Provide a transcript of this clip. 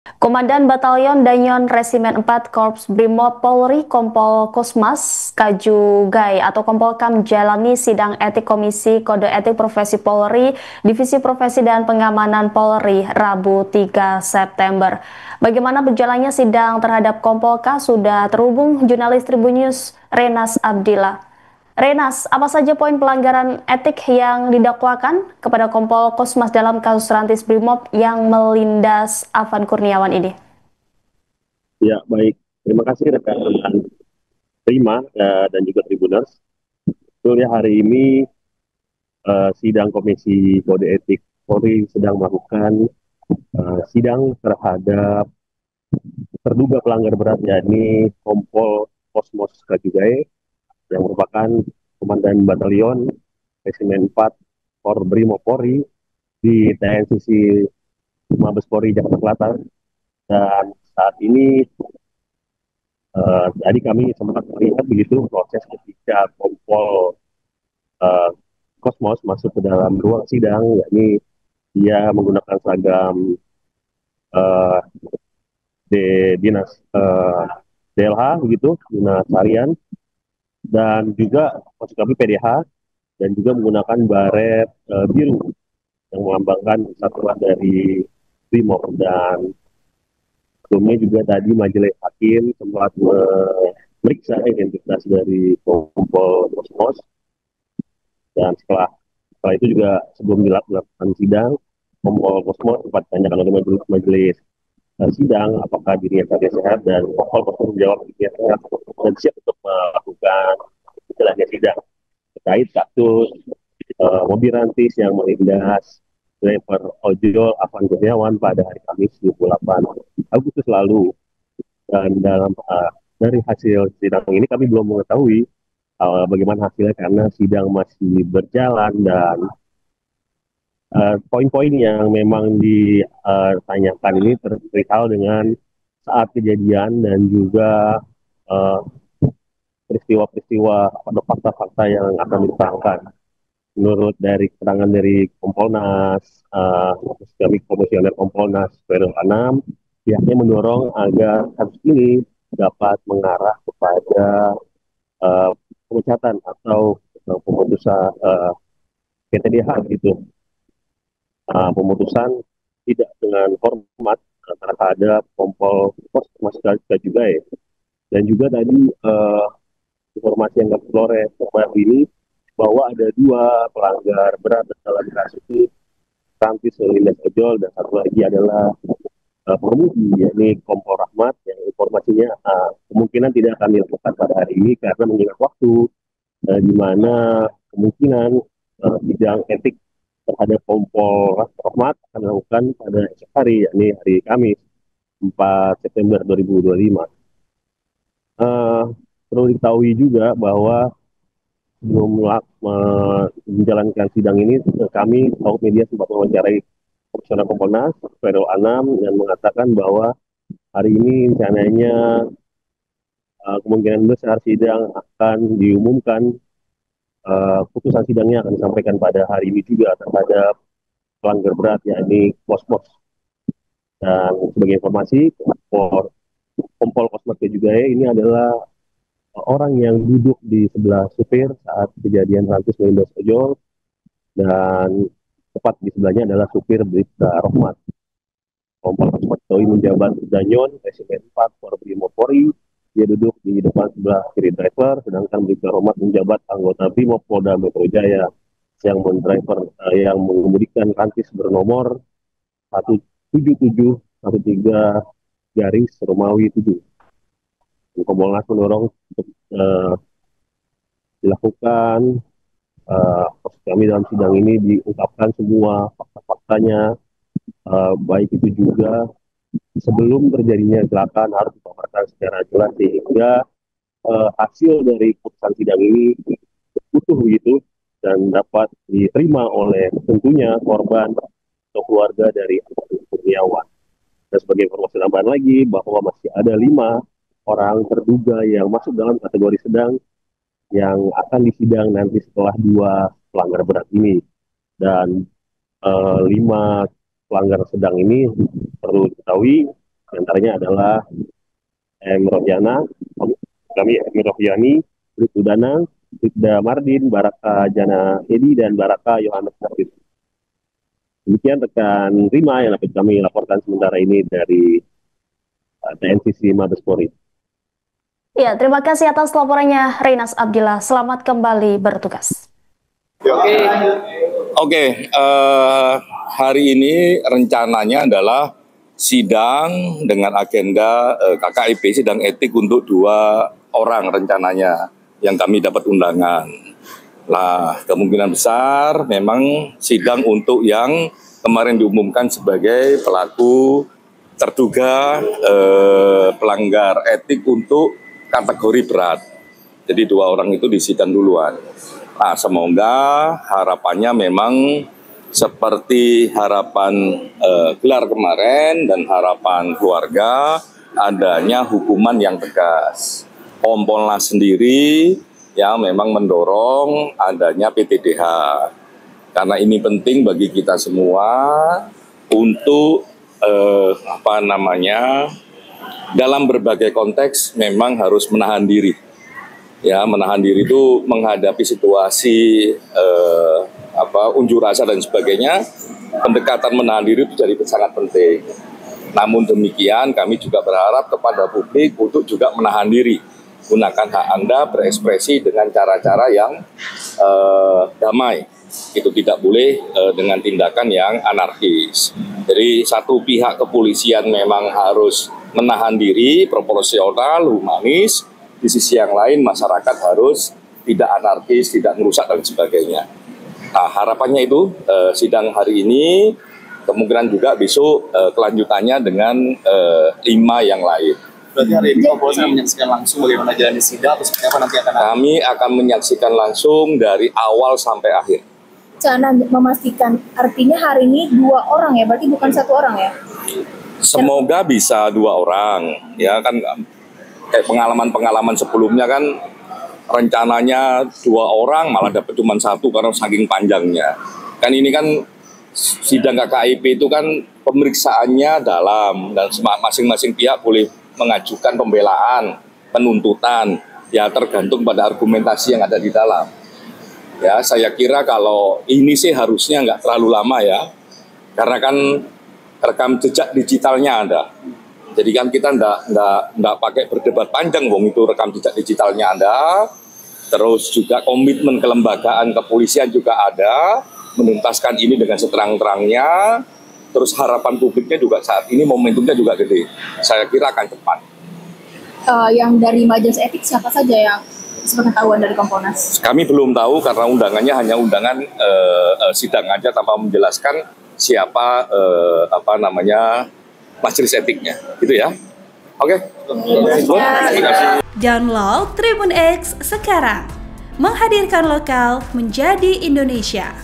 Komandan Batalion Danyon Resimen 4 Korps Brimob Polri Kompol Kosmas Kaju Gai atau Kompol Kam jalani sidang etik Komisi Kode Etik Profesi Polri Divisi Profesi dan Pengamanan Polri Rabu 3 September. Bagaimana berjalannya sidang terhadap Kompol K sudah terhubung jurnalis Tribunnews Renas Abdillah. Renas, apa saja poin pelanggaran etik yang didakwakan kepada Kompol Kosmas dalam kasus Rantis Brimob yang melindas Afan Kurniawan ini? Ya, baik. Terima kasih rekan Prima dan juga Tribuners. Betul ya, hari ini sidang Komisi Kode Etik Polri sedang melakukan sidang terhadap terduga pelanggar berat, yakni Kompol Kosmos Kajugae yang merupakan Komandan Batalion Resimen 4 Kor Brimob Polri di TNCC Mabes Polri Jakarta Selatan. Dan saat ini tadi kami sempat melihat begitu proses ketika Kompol uh, Kosmos masuk ke dalam ruang sidang, yakni dia menggunakan seragam uh, dinas DLH begitu, dinas harian, dan juga maksud kami PDH, dan juga menggunakan baret biru yang melambangkan satuan dari Brimob. Dan sebelumnya juga tadi majelis hakim sempat memeriksa identitas dari Kompol Kosmos, dan setelah itu juga sebelum dilakukan sidang, Kompol Kosmo sempat ditanyakan oleh majelis sidang apakah dirinya keadaan sehat, dan Kompol Kosmo menjawab dirinya sehat dan siap untuk melakukan istilahnya sidang terkait kasus mobil rantis yang melindas driver ojol Afan Kurniawan pada hari Kamis 28 Agustus lalu. Dan dari hasil sidang ini kami belum mengetahui bagaimana hasilnya karena sidang masih berjalan. Dan poin-poin yang memang ditanyakan ini terkait dengan saat kejadian dan juga uh, peristiwa-peristiwa atau fakta-fakta yang akan diterangkan. Menurut dari keterangan dari Kompolnas, kami Komisioner Kompolnas Feril Anam, pihaknya mendorong agar kasus ini dapat mengarah kepada uh, pemecatan atau pemutusan PTDH gitu, pemutusan tidak dengan hormat terhadap Kompol Pos Mas juga ya. Dan juga tadi informasi yang kami peroleh terbaru ini bahwa ada dua pelanggar berat dalam kasus ini, Francis Melindas Ojol, dan satu lagi adalah pengemudi, yakni Kompol Rahmat, yang informasinya kemungkinan tidak akan dilakukan pada hari ini karena mengingat waktu di mana kemungkinan sidang etik terhadap Kompol Rahmat akan dilakukan pada esok hari, yakni hari Kamis 4 September 2025. Uh, Perlu diketahui juga bahwa sebelum menjalankan sidang ini, kami awak media sempat mewawancarai Komisioner Kompolnas Feril Anam yang mengatakan bahwa hari ini rencananya kemungkinan besar sidang akan diumumkan, putusan sidangnya akan disampaikan pada hari ini juga terhadap pelanggar berat, yakni Kosmos. Dan sebagai informasi, Kompol Kosmos juga ini adalah orang yang duduk di sebelah supir saat kejadian Rantis Melindas Ojol, dan tepat di sebelahnya adalah supir Bribka Rohmat. Kompol Kosmos menjabat Danyon Resimen 4 Brimob Polri. Dia duduk di depan sebelah kiri driver, sedangkan Bribka Rohmat menjabat anggota Brimob Polda Metro Jaya yang yang mengemudikan Rantis bernomor 17713 garis Romawi 7. Kompolnas mendorong untuk dilakukan kami dalam sidang ini diungkapkan semua fakta-faktanya, baik itu juga sebelum terjadinya kecelakaan harus dipaparkan secara jelas sehingga hasil dari putusan sidang ini utuh begitu dan dapat diterima oleh tentunya korban atau keluarga dari Afan Kurniawan. Dan sebagai informasi tambahan lagi bahwa masih ada 5 orang terduga yang masuk dalam kategori sedang yang akan disidang nanti setelah 2 pelanggar berat ini. Dan 5 pelanggar sedang ini perlu diketahui Antaranya adalah Rohyana, kami Rohyani, Bribtu Danang, Bribda Mardin, Baraka Jana Edi, dan Baraka Yohanes Nafis. Demikian rekan Rima yang dapat kami laporkan sementara ini dari TNCC Mabes Polri. Ya, terima kasih atas laporannya Reynas Abdillah. Selamat kembali bertugas. Oke, hari ini rencananya adalah sidang dengan agenda KKIP, sidang etik untuk 2 orang rencananya yang kami dapat undangan. Nah, kemungkinan besar memang sidang untuk yang kemarin diumumkan sebagai pelaku terduga pelanggar etik untuk kategori berat. Jadi 2 orang itu disidang duluan. Nah, semoga harapannya memang seperti harapan gelar kemarin dan harapan keluarga, adanya hukuman yang tegas. Kompolnas sendiri yang memang mendorong adanya PTDH. Karena ini penting bagi kita semua untuk dalam berbagai konteks memang harus menahan diri. Ya, menahan diri itu menghadapi situasi unjuk rasa dan sebagainya, pendekatan menahan diri itu jadi sangat penting. Namun demikian kami juga berharap kepada publik untuk juga menahan diri, gunakan hak Anda berekspresi dengan cara-cara yang damai. Itu tidak boleh dengan tindakan yang anarkis. Jadi satu pihak kepolisian memang harus menahan diri, proporsional, humanis. Di sisi yang lain masyarakat harus tidak anarkis, tidak merusak dan sebagainya. Nah, harapannya itu sidang hari ini, kemungkinan juga besok kelanjutannya dengan 5 yang lain. Berarti hari ini Kompolnas akan menyaksikan langsung bagaimana jalannya sidang atau seperti apa nanti akan? Kami akan menyaksikan langsung dari awal sampai akhir. Cara memastikan, artinya hari ini 2 orang ya, berarti bukan 1 orang ya? Semoga bisa 2 orang, ya kan. Pengalaman-pengalaman sebelumnya kan rencananya 2 orang malah dapat cuma 1 karena saking panjangnya. Kan ini kan sidang KKIP itu kan pemeriksaannya dalam dan masing-masing pihak boleh mengajukan pembelaan, penuntutan, ya tergantung pada argumentasi yang ada di dalam. Ya, saya kira kalau ini sih harusnya nggak terlalu lama ya, karena kan rekam jejak digitalnya ada. Jadi kan kita nggak pakai berdebat panjang, wong itu rekam jejak digitalnya ada. Terus juga komitmen kelembagaan kepolisian juga ada, menuntaskan ini dengan seterang-terangnya. Terus harapan publiknya juga saat ini momentumnya juga gede. Saya kira akan cepat. Yang dari majelis etik siapa saja yang sepengetahuan dari Kompolnas? Kami belum tahu karena undangannya hanya undangan sidang aja tanpa menjelaskan siapa majelis etiknya, gitu ya. Oke. Download Tribun X sekarang, menghadirkan lokal menjadi Indonesia.